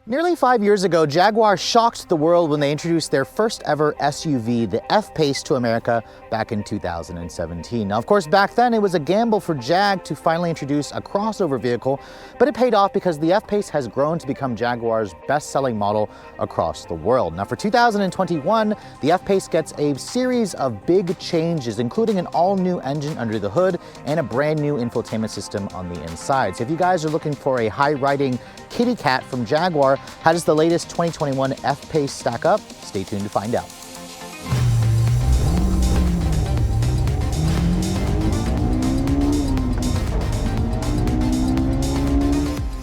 Nearly 5 years ago, Jaguar shocked the world when they introduced their first ever SUV, the F-Pace, to America back in 2017. Now, of course, back then it was a gamble for Jag to finally introduce a crossover vehicle, but it paid off because the F-Pace has grown to become Jaguar's best-selling model across the world. Now, for 2021, the F-Pace gets a series of big changes, including an all-new engine under the hood and a brand new infotainment system on the inside. So if you guys are looking for a high-riding kitty cat from Jaguar, how does the latest 2021 F-Pace stack up? Stay tuned to find out.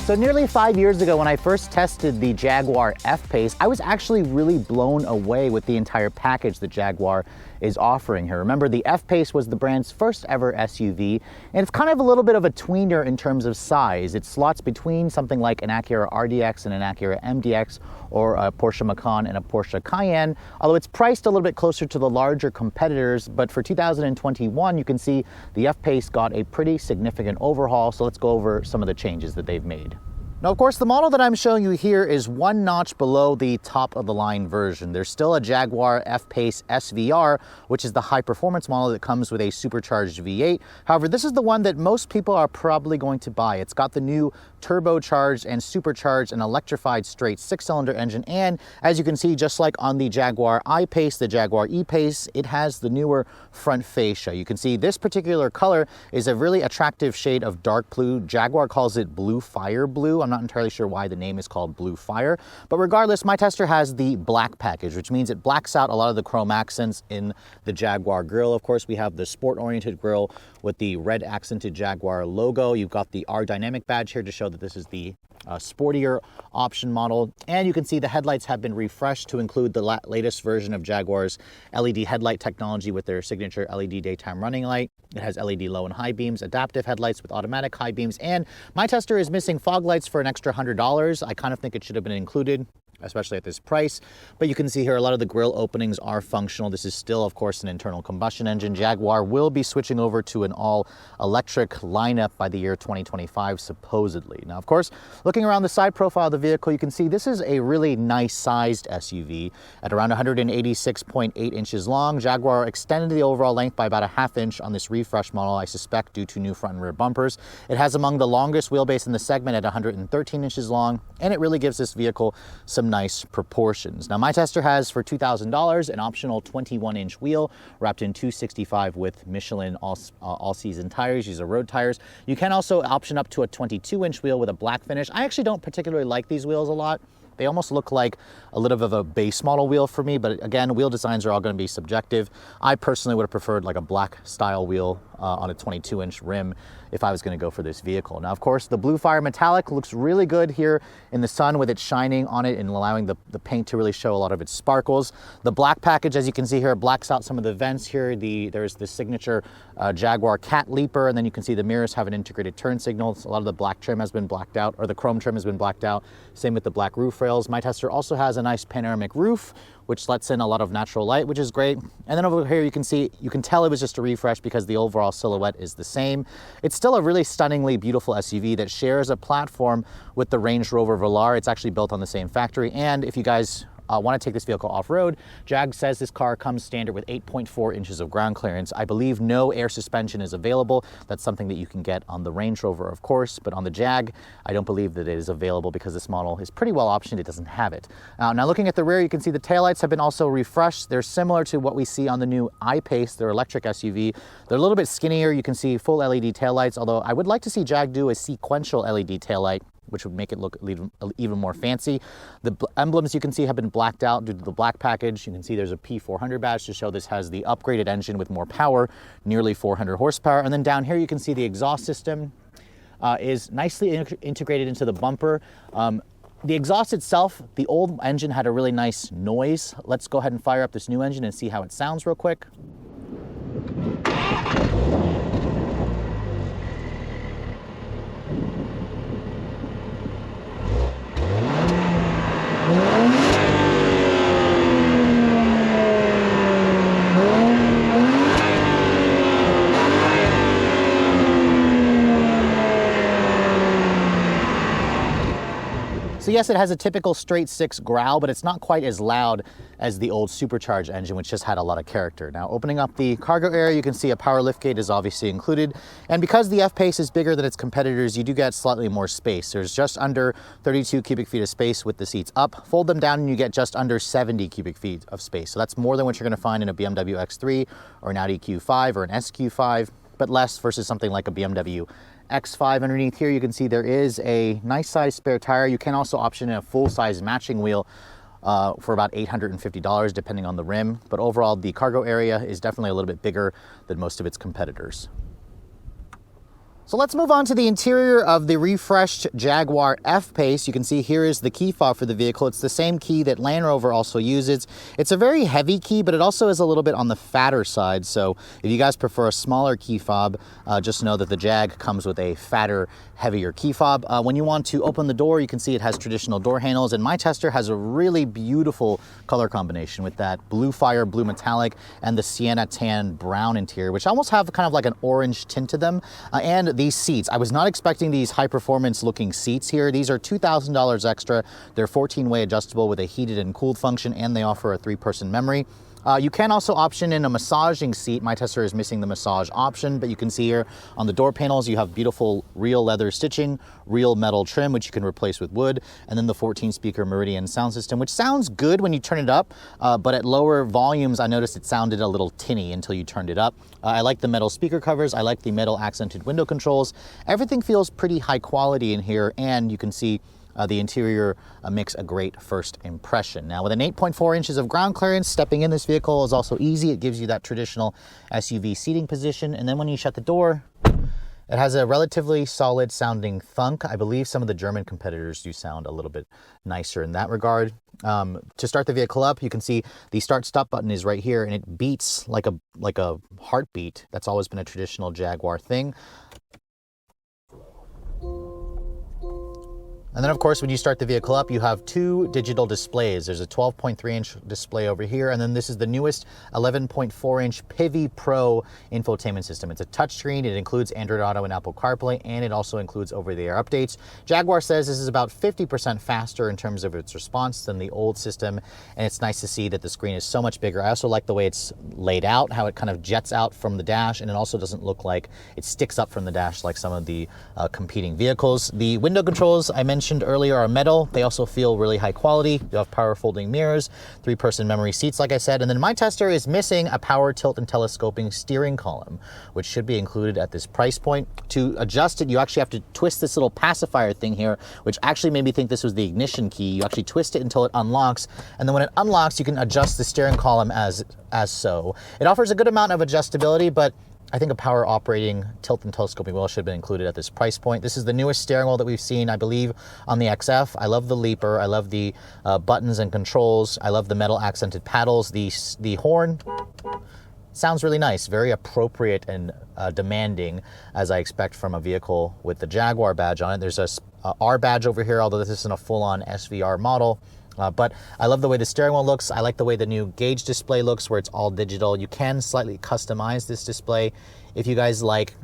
So nearly 5 years ago, when I first tested the Jaguar F-Pace, I was actually really blown away with the entire package that Jaguar is offering here. Remember, the F-Pace was the brand's first ever SUV, and it's kind of a little bit of a tweener in terms of size. It slots between something like an Acura RDX and an Acura MDX, or a Porsche Macan and a Porsche Cayenne, although it's priced a little bit closer to the larger competitors. But for 2021, you can see the F-Pace got a pretty significant overhaul, so let's go over some of the changes that they've made. Now, of course, the model that I'm showing you here is one notch below the top of the line version. There's still a Jaguar F-Pace SVR, which is the high performance model that comes with a supercharged V8. However, this is the one that most people are probably going to buy. It's got the new turbocharged and supercharged and electrified straight 6-cylinder engine. And as you can see, just like on the Jaguar I-Pace, the Jaguar E-Pace, it has the newer front fascia. You can see this particular color is a really attractive shade of dark blue. Jaguar calls it blue fire blue. I'm not entirely sure why the name is called Blue Fire, but regardless, my tester has the black package, which means it blacks out a lot of the chrome accents in the Jaguar grille. Of course, we have the sport-oriented grille with the red accented Jaguar logo. You've got the R Dynamic badge here to show that this is the sportier option model, and you can see the headlights have been refreshed to include the latest version of Jaguar's LED headlight technology with their signature LED daytime running light. It has LED low and high beams, adaptive headlights with automatic high beams, and my tester is missing fog lights for an extra $100. I kind of think it should have been included, especially at this price. But you can see here a lot of the grille openings are functional. This is still, of course, an internal combustion engine. Jaguar will be switching over to an all-electric lineup by the year 2025, supposedly. Now, of course, looking around the side profile of the vehicle, you can see this is a really nice-sized SUV at around 186.8 inches long. Jaguar extended the overall length by about a ½ inch on this refresh model, I suspect due to new front and rear bumpers. It has among the longest wheelbase in the segment at 113 inches long, and it really gives this vehicle some nice proportions. Now, my tester has for $2,000 an optional 21-inch wheel wrapped in 265 with Michelin all-season tires. These are road tires. You can also option up to a 22-inch wheel with a black finish. I actually don't particularly like these wheels a lot. They almost look like a little bit of a base model wheel for me, but again, wheel designs are all going to be subjective. I personally would have preferred like a black style wheel on a 22-inch rim if I was going to go for this vehicle. Now, of course, the Blue Fire Metallic looks really good here in the sun with it shining on it and allowing the paint to really show a lot of its sparkles. The black package, as you can see here, blacks out some of the vents here. There's the signature Jaguar cat leaper, and then you can see the mirrors have an integrated turn signal. So a lot of the black trim has been blacked out, or the chrome trim has been blacked out. Same with the black roof rails. My tester also has a nice panoramic roof, which lets in a lot of natural light, which is great. And then over here, you can tell it was just a refresh because the overall silhouette is the same. It's still a really stunningly beautiful SUV that shares a platform with the Range Rover Velar. It's actually built on the same factory. And if you guys want to take this vehicle off-road, Jag says this car comes standard with 8.4 inches of ground clearance. I believe no air suspension is available. That's something that you can get on the Range Rover, of course, but on the Jag, I don't believe that it is available because this model is pretty well optioned. It doesn't have it. Now looking at the rear, you can see the taillights have been also refreshed. They're similar to what we see on the new I-Pace, their electric SUV. They're a little bit skinnier. You can see full LED taillights, although I would like to see Jag do a sequential LED taillight, which would make it look even more fancy. The emblems you can see have been blacked out due to the black package. You can see there's a P400 badge to show this has the upgraded engine with more power, nearly 400 horsepower. And then down here you can see the exhaust system is nicely integrated into the bumper. The exhaust itself, the old engine had a really nice noise. Let's go ahead and fire up this new engine and see how it sounds real quick. So yes, it has a typical straight six growl, but it's not quite as loud as the old supercharged engine, which just had a lot of character. Now, opening up the cargo area, you can see a power liftgate is obviously included. And because the F-Pace is bigger than its competitors, you do get slightly more space. There's just under 32 cubic feet of space with the seats up. Fold them down and you get just under 70 cubic feet of space. So that's more than what you're gonna find in a BMW X3 or an Audi Q5 or an SQ5, but less versus something like a BMW X5. Underneath here, you can see there is a nice size spare tire. You can also option in a full size matching wheel for about $850 depending on the rim. But overall, the cargo area is definitely a little bit bigger than most of its competitors. So let's move on to the interior of the refreshed Jaguar F-Pace. You can see here is the key fob for the vehicle. It's the same key that Land Rover also uses. It's a very heavy key, but it also is a little bit on the fatter side. So if you guys prefer a smaller key fob, just know that the Jag comes with a fatter, heavier key fob. When you want to open the door, you can see it has traditional door handles, and my tester has a really beautiful color combination with that blue fire, blue metallic, and the sienna tan brown interior, which almost have kind of like an orange tint to them. And these seats, I was not expecting these high performance looking seats here. These are $2,000 extra. They're 14-way adjustable with a heated and cooled function, and they offer a 3-person memory. You can also option in a massaging seat. My tester is missing the massage option, but you can see here on the door panels, you have beautiful real leather stitching, real metal trim, which you can replace with wood, and then the 14-speaker Meridian sound system, which sounds good when you turn it up, but at lower volumes, I noticed it sounded a little tinny until you turned it up. I like the metal speaker covers. I like the metal accented window controls. Everything feels pretty high quality in here, and you can see the interior makes a great first impression. Now, with an 8.4 inches of ground clearance, stepping in this vehicle is also easy. It gives you that traditional SUV seating position. And then when you shut the door, it has a relatively solid sounding thunk. I believe some of the German competitors do sound a little bit nicer in that regard. To start the vehicle up, you can see the start-stop button is right here, and it beats like a heartbeat. That's always been a traditional Jaguar thing. And then, of course, when you start the vehicle up, you have 2 digital displays. There's a 12.3-inch display over here, and then this is the newest 11.4-inch Pivi Pro infotainment system. It's a touchscreen. It includes Android Auto and Apple CarPlay, and it also includes over-the-air updates. Jaguar says this is about 50% faster in terms of its response than the old system, and it's nice to see that the screen is so much bigger. I also like the way it's laid out, how it kind of jets out from the dash, and it also doesn't look like it sticks up from the dash like some of the competing vehicles. The window controls I mentioned earlier are metal. They also feel really high quality. You have power folding mirrors, 3-person memory seats, like I said, and then my tester is missing a power tilt and telescoping steering column, which should be included at this price point. To adjust it, you actually have to twist this little pacifier thing here, which actually made me think this was the ignition key. You actually twist it until it unlocks, and then when it unlocks, you can adjust the steering column as so. It offers a good amount of adjustability, but I think a power operating tilt and telescoping wheel should have been included at this price point. This is the newest steering wheel that we've seen, I believe, on the XF. I love the leaper. I love the buttons and controls. I love the metal accented paddles. The horn sounds really nice, very appropriate and demanding, as I expect from a vehicle with the Jaguar badge on it. There's a R badge over here, although this isn't a full-on SVR model. But I love the way the steering wheel looks. I like the way the new gauge display looks, where it's all digital. You can slightly customize this display if you guys like.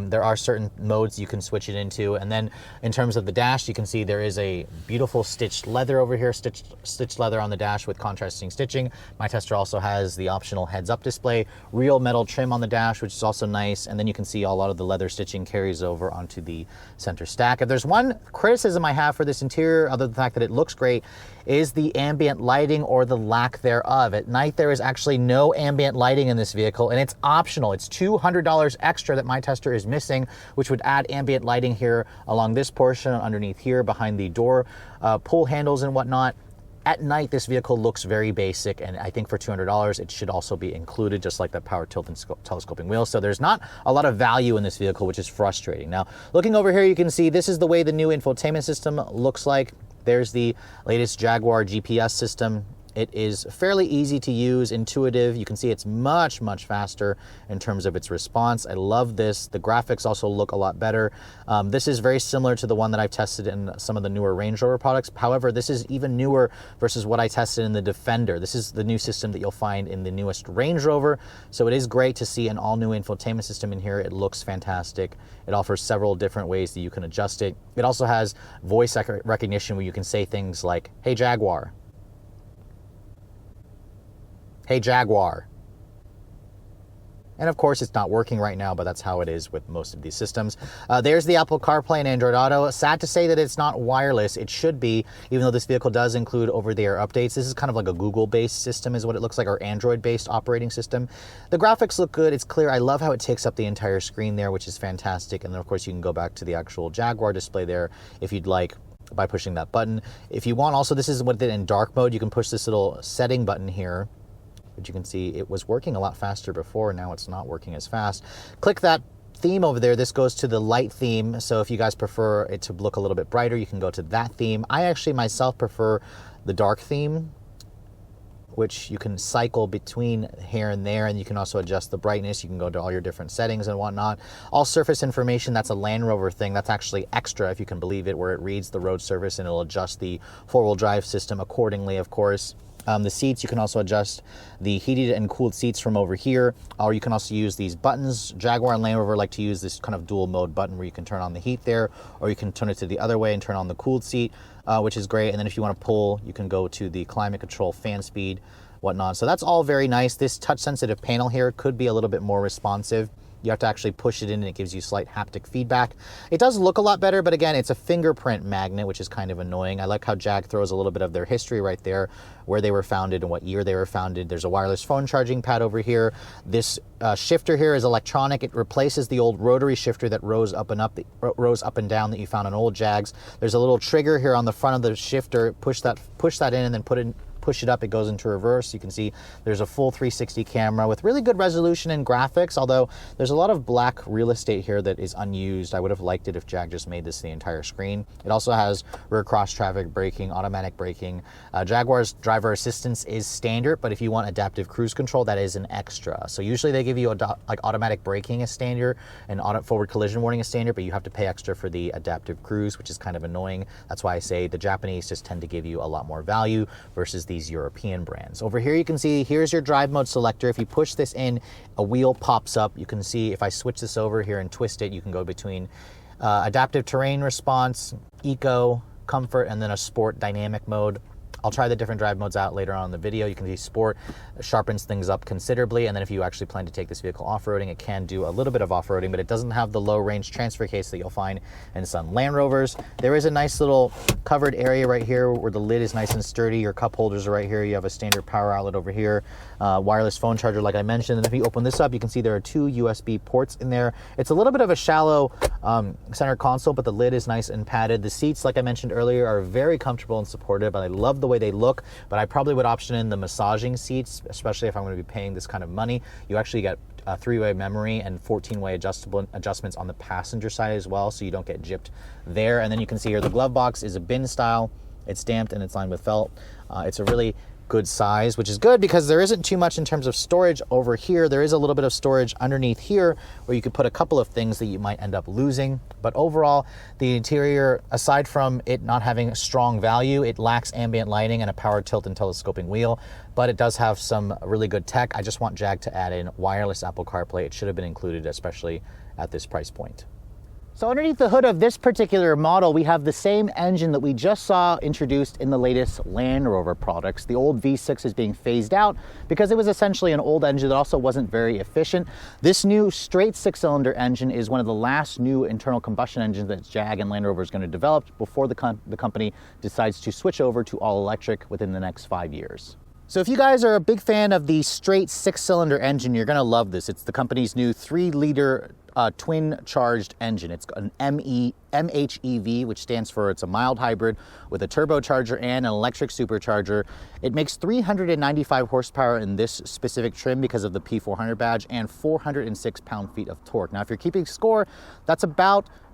There are certain modes you can switch it into. And then in terms of the dash, you can see there is a beautiful stitched leather over here, stitched leather on the dash with contrasting stitching. My tester also has the optional heads-up display, real metal trim on the dash, which is also nice. And then you can see a lot of the leather stitching carries over onto the center stack. If there's one criticism I have for this interior, other than the fact that it looks great, is the ambient lighting or the lack thereof. At night, there is actually no ambient lighting in this vehicle, and it's optional. It's $200 extra that my tester is missing, which would add ambient lighting here along this portion, underneath here, behind the door pull handles and whatnot. At night, this vehicle looks very basic, and I think for $200, it should also be included, just like the power tilt and telescoping wheel. So there's not a lot of value in this vehicle, which is frustrating. Now, looking over here, you can see this is the way the new infotainment system looks like. There's the latest Jaguar GPS system. It is fairly easy to use, intuitive. You can see it's much, much faster in terms of its response. I love this. The graphics also look a lot better. This is very similar to the one that I've tested in some of the newer Range Rover products. However, this is even newer versus what I tested in the Defender. This is the new system that you'll find in the newest Range Rover. So it is great to see an all-new infotainment system in here. It looks fantastic. It offers several different ways that you can adjust it. It also has voice recognition where you can say things like, "Hey Jaguar." "Hey Jaguar." And of course, it's not working right now, but that's how it is with most of these systems. There's the Apple CarPlay and Android Auto. Sad to say that it's not wireless. It should be, even though this vehicle does include over-the-air updates. This is kind of like a Google-based system is what it looks like, or Android-based operating system. The graphics look good. It's clear. I love how it takes up the entire screen there, which is fantastic. And then, of course, you can go back to the actual Jaguar display there if you'd like, by pushing that button. If you want, also, this is what it did in dark mode. You can push this little setting button here. But you can see it was working a lot faster before. Now it's not working as fast. Click that theme over there. This goes to the light theme. So if you guys prefer it to look a little bit brighter, you can go to that theme. I actually myself prefer the dark theme, which you can cycle between here and there, and you can also adjust the brightness. You can go to all your different settings and whatnot. All surface information, that's a Land Rover thing. That's actually extra, if you can believe it, where it reads the road surface and it'll adjust the four-wheel drive system accordingly, of course. The seats, you can also adjust the heated and cooled seats from over here, or you can also use these buttons. Jaguar and Land Rover like to use this kind of dual mode button where you can turn on the heat there, or you can turn it to the other way and turn on the cooled seat, which is great. And then if you want to pull, you can go to the climate control, fan speed, whatnot. So that's all very nice. This touch sensitive panel here could be a little bit more responsive. You have to actually push it in and it gives you slight haptic feedback. It does look a lot better, but again, it's a fingerprint magnet, which is kind of annoying. I like how Jag throws a little bit of their history right there, where they were founded and what year they were founded. There's a wireless phone charging pad over here. This shifter here is electronic. It replaces the old rotary shifter that rose up and down that you found on old Jags. There's a little trigger here on the front of the shifter. Push that in and then push it up, it goes into reverse. You can see there's a full 360 camera with really good resolution and graphics, although there's a lot of black real estate here that is unused. I would have liked it if Jag just made this the entire screen. It also has rear cross traffic braking, automatic braking. Jaguar's driver assistance is standard, but if you want adaptive cruise control, that is an extra. So usually they give you like automatic braking as standard and forward collision warning as standard, but you have to pay extra for the adaptive cruise, which is kind of annoying. That's why I say the Japanese just tend to give you a lot more value versus these European brands. Over here you can see, here's your drive mode selector. If you push this in, a wheel pops up. You can see if I switch this over here and twist it, you can go between adaptive terrain response, eco, comfort, and then a sport dynamic mode. I'll try the different drive modes out later on in the video. You can see sport sharpens things up considerably, and then if you actually plan to take this vehicle off-roading, it can do a little bit of off-roading, but it doesn't have the low-range transfer case that you'll find in some Land Rovers. There is a nice little covered area right here where the lid is nice and sturdy. Your cup holders are right here. You have a standard power outlet over here, wireless phone charger like I mentioned, and if you open this up, you can see there are two USB ports in there. It's a little bit of a shallow center console, but the lid is nice and padded. The seats, like I mentioned earlier, are very comfortable and supportive, and I love the way they look, but I probably would option in the massaging seats, especially if I'm going to be paying this kind of money. You actually get a 3-way memory and 14-way adjustments on the passenger side as well, so you don't get gypped there. And then you can see here the glove box is a bin style. It's stamped and it's lined with felt. It's a really good size, which is good because there isn't too much in terms of storage over here. There is a little bit of storage underneath here where you could put a couple of things that you might end up losing. But overall, the interior, aside from it not having strong value, it lacks ambient lighting and a power tilt and telescoping wheel, but it does have some really good tech. I just want Jag to add in wireless Apple CarPlay. It should have been included, especially at this price point. So underneath the hood of this particular model, we have the same engine that we just saw introduced in the latest Land Rover products. The old V6 is being phased out because it was essentially an old engine that also wasn't very efficient. This new straight 6-cylinder engine is one of the last new internal combustion engines that Jag and Land Rover is going to develop before the company decides to switch over to all electric within the next 5 years. So if you guys are a big fan of the straight 6-cylinder engine, you're going to love this. It's the company's new 3-liter twin charged engine. It's an MHEV, which stands for it's a mild hybrid with a turbocharger and an electric supercharger. It makes 395 horsepower in this specific trim because of the P400 badge and 406 pound-feet of torque. Now, if you're keeping score, that's about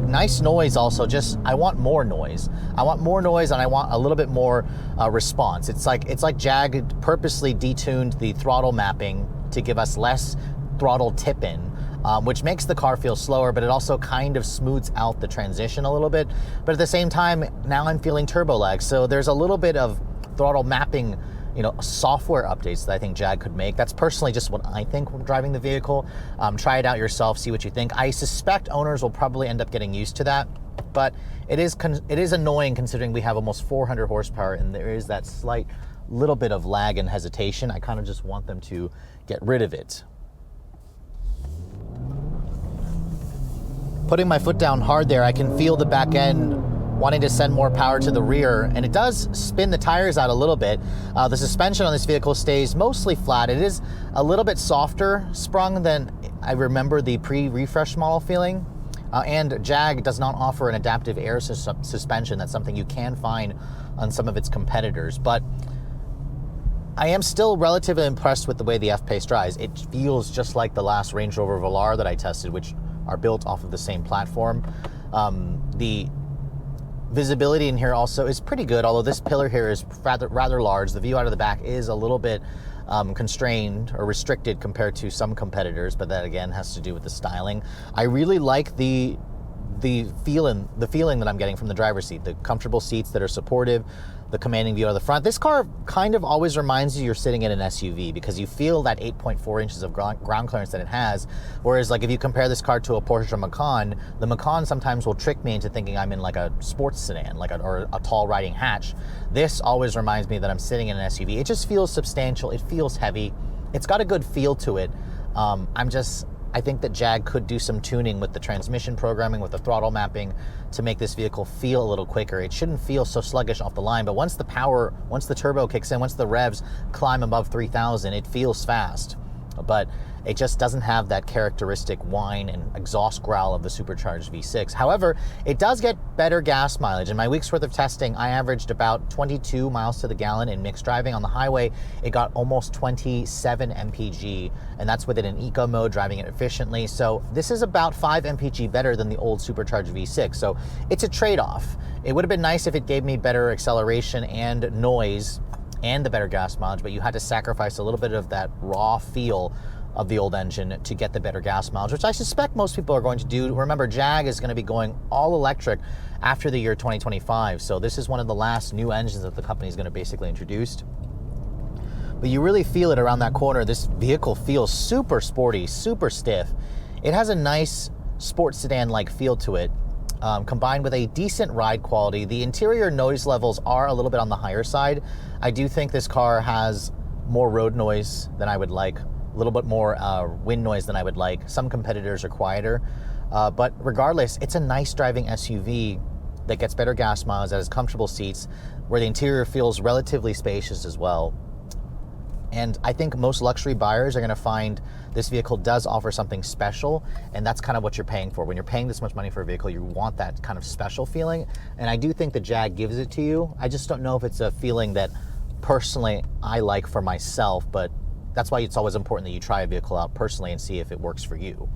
Nice noise also, just I want more noise. I want more noise and I want a little bit more response. It's like Jag purposely detuned the throttle mapping to give us less throttle tip-in, which makes the car feel slower, but it also kind of smooths out the transition a little bit. But at the same time, now I'm feeling turbo lag. So there's a little bit of throttle mapping, software updates that I think Jag could make. That's personally just what I think when driving the vehicle. Try it out yourself, see what you think. I suspect owners will probably end up getting used to that, but it is annoying considering we have almost 400 horsepower and there is that slight little bit of lag and hesitation. I kind of just want them to get rid of it. Putting my foot down hard there, I can feel the back end wanting to send more power to the rear, and it does spin the tires out a little bit. The suspension on this vehicle stays mostly flat. It is a little bit softer sprung than I remember the pre-refresh model feeling. And Jag does not offer an adaptive air suspension. That's something you can find on some of its competitors. But I am still relatively impressed with the way the F-Pace drives. It feels just like the last Range Rover Velar that I tested, which are built off of the same platform. The visibility in here also is pretty good, although this pillar here is rather large. The view out of the back is a little bit constrained or restricted compared to some competitors, but that again has to do with the styling. I really like the feeling that I'm getting from the driver's seat, the comfortable seats that are supportive, the commanding view out of the front. This car kind of always reminds you you're sitting in an SUV because you feel that 8.4 inches of ground clearance that it has. Whereas like if you compare this car to a Porsche Macan, the Macan sometimes will trick me into thinking I'm in like a sports sedan, or a tall riding hatch. This always reminds me that I'm sitting in an SUV. It just feels substantial. It feels heavy. It's got a good feel to it. I think that Jag could do some tuning with the transmission programming, with the throttle mapping, to make this vehicle feel a little quicker. It shouldn't feel so sluggish off the line, but once the turbo kicks in, once the revs climb above 3,000, it feels fast. But it just doesn't have that characteristic whine and exhaust growl of the supercharged V6. However, it does get better gas mileage. In my week's worth of testing, I averaged about 22 miles to the gallon in mixed driving. On the highway, it got almost 27 mpg, and that's with it in eco mode, driving it efficiently. So this is about 5 mpg better than the old supercharged V6. So it's a trade-off. It would have been nice if it gave me better acceleration and noise and the better gas mileage, but you had to sacrifice a little bit of that raw feel of the old engine to get the better gas mileage, which I suspect most people are going to do. Remember, Jag is going to be going all electric after the year 2025, so this is one of the last new engines that the company is going to basically introduce. But you really feel it around that corner. This vehicle feels super sporty, super stiff. It has a nice sports sedan-like feel to it, combined with a decent ride quality. The interior noise levels are a little bit on the higher side. I do think this car has more road noise than I would like, a little bit more wind noise than I would like. Some competitors are quieter, but regardless, it's a nice driving SUV that gets better gas miles, that has comfortable seats, where the interior feels relatively spacious as well. And I think most luxury buyers are going to find this vehicle does offer something special, and that's kind of what you're paying for. When you're paying this much money for a vehicle, you want that kind of special feeling, and I do think the Jag gives it to you. I just don't know if it's a feeling that personally I like for myself, but that's why it's always important that you try a vehicle out personally and see if it works for you.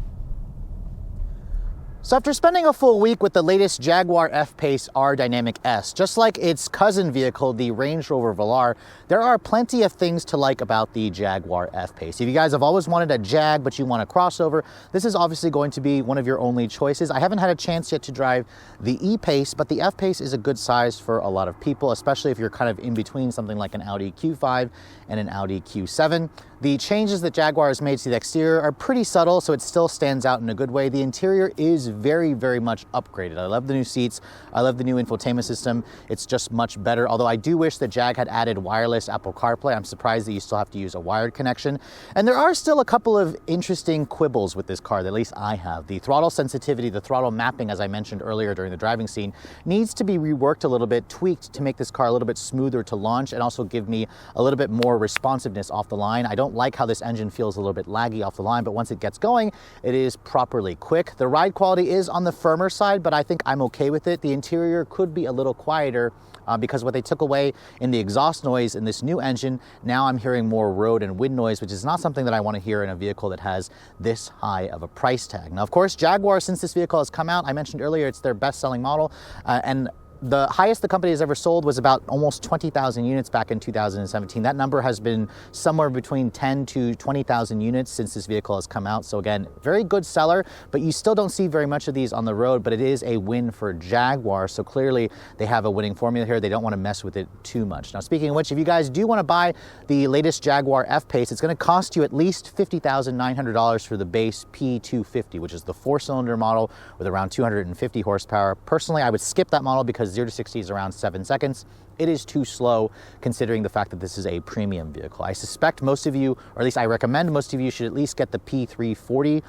So after spending a full week with the latest Jaguar F-Pace R Dynamic S, just like its cousin vehicle, the Range Rover Velar, there are plenty of things to like about the Jaguar F-Pace. If you guys have always wanted a Jag, but you want a crossover, this is obviously going to be one of your only choices. I haven't had a chance yet to drive the E-Pace, but the F-Pace is a good size for a lot of people, especially if you're kind of in between something like an Audi Q5 and an Audi Q7. The changes that Jaguar has made to the exterior are pretty subtle, so it still stands out in a good way. The interior is very, very much upgraded. I love the new seats. I love the new infotainment system. It's just much better, although I do wish that Jag had added wireless Apple CarPlay. I'm surprised that you still have to use a wired connection. And there are still a couple of interesting quibbles with this car that at least I have. The throttle sensitivity, the throttle mapping, as I mentioned earlier during the driving scene, needs to be reworked a little bit, tweaked to make this car a little bit smoother to launch and also give me a little bit more responsiveness off the line. I don't don't like how this engine feels a little bit laggy off the line, but once it gets going, it is properly quick. The ride quality is on the firmer side, but I think I'm okay with it. The interior could be a little quieter because what they took away in the exhaust noise in this new engine, now I'm hearing more road and wind noise, which is not something that I want to hear in a vehicle that has this high of a price tag. Now, of course, Jaguar, since this vehicle has come out, I mentioned earlier, it's their best-selling model, and the highest the company has ever sold was about almost 20,000 units back in 2017. That number has been somewhere between 10 to 20,000 units since this vehicle has come out. So again, very good seller, but you still don't see very much of these on the road, but it is a win for Jaguar. So clearly they have a winning formula here. They don't want to mess with it too much. Now, speaking of which, if you guys do want to buy the latest Jaguar F-Pace, it's going to cost you at least $50,900 for the base P250, which is the 4-cylinder model with around 250 horsepower. Personally, I would skip that model because 0 to 60 is around 7 seconds. It is too slow considering the fact that this is a premium vehicle. I suspect most of you, or at least I recommend most of you, should at least get the P340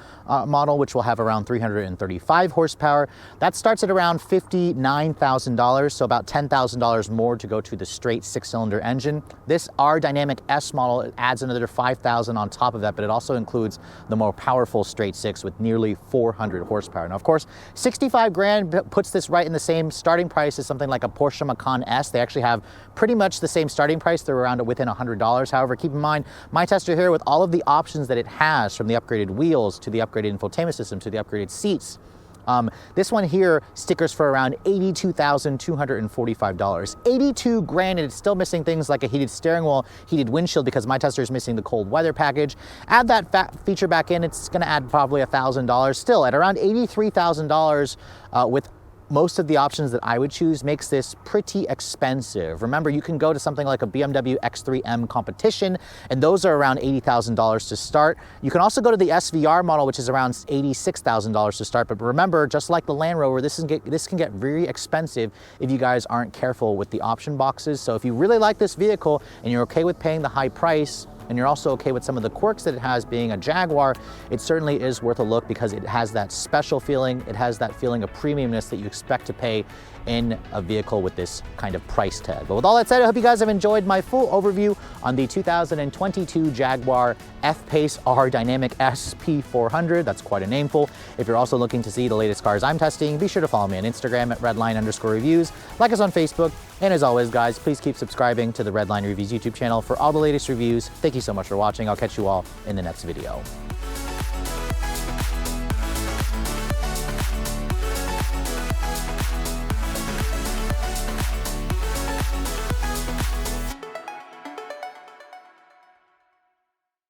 model, which will have around 335 horsepower. That starts at around $59,000, so about $10,000 more to go to the straight 6-cylinder engine. This R Dynamic S model, it adds another $5,000 on top of that, but it also includes the more powerful straight 6 with nearly 400 horsepower. Now, of course, 65 grand puts this right in the same starting price as something like a Porsche Macan S. They actually have pretty much the same starting price. They're around within $100. However, keep in mind, my tester here, with all of the options that it has, from the upgraded wheels to the upgraded infotainment system to the upgraded seats, this one here stickers for around $82,245. 82 grand, and it's still missing things like a heated steering wheel, heated windshield, because my tester is missing the cold weather package. Add that feature back in, it's going to add probably $1,000. Still, at around $83,000 with most of the options that I would choose, makes this pretty expensive. Remember, you can go to something like a BMW X3M Competition, and those are around $80,000 to start. You can also go to the SVR model, which is around $86,000 to start. But remember, just like the Land Rover, this can get very expensive if you guys aren't careful with the option boxes. So if you really like this vehicle and you're okay with paying the high price, and you're also okay with some of the quirks that it has being a Jaguar, it certainly is worth a look because it has that special feeling. It has that feeling of premiumness that you expect to pay in a vehicle with this kind of price tag. But with all that said, I hope you guys have enjoyed my full overview on the 2022 Jaguar F-Pace R Dynamic S P400. That's quite a nameful. If you're also looking to see the latest cars I'm testing, be sure to follow me on Instagram at Redline_reviews, like us on Facebook, and as always, guys, please keep subscribing to the Redline Reviews YouTube channel for all the latest reviews. Thank you so much for watching. I'll catch you all in the next video.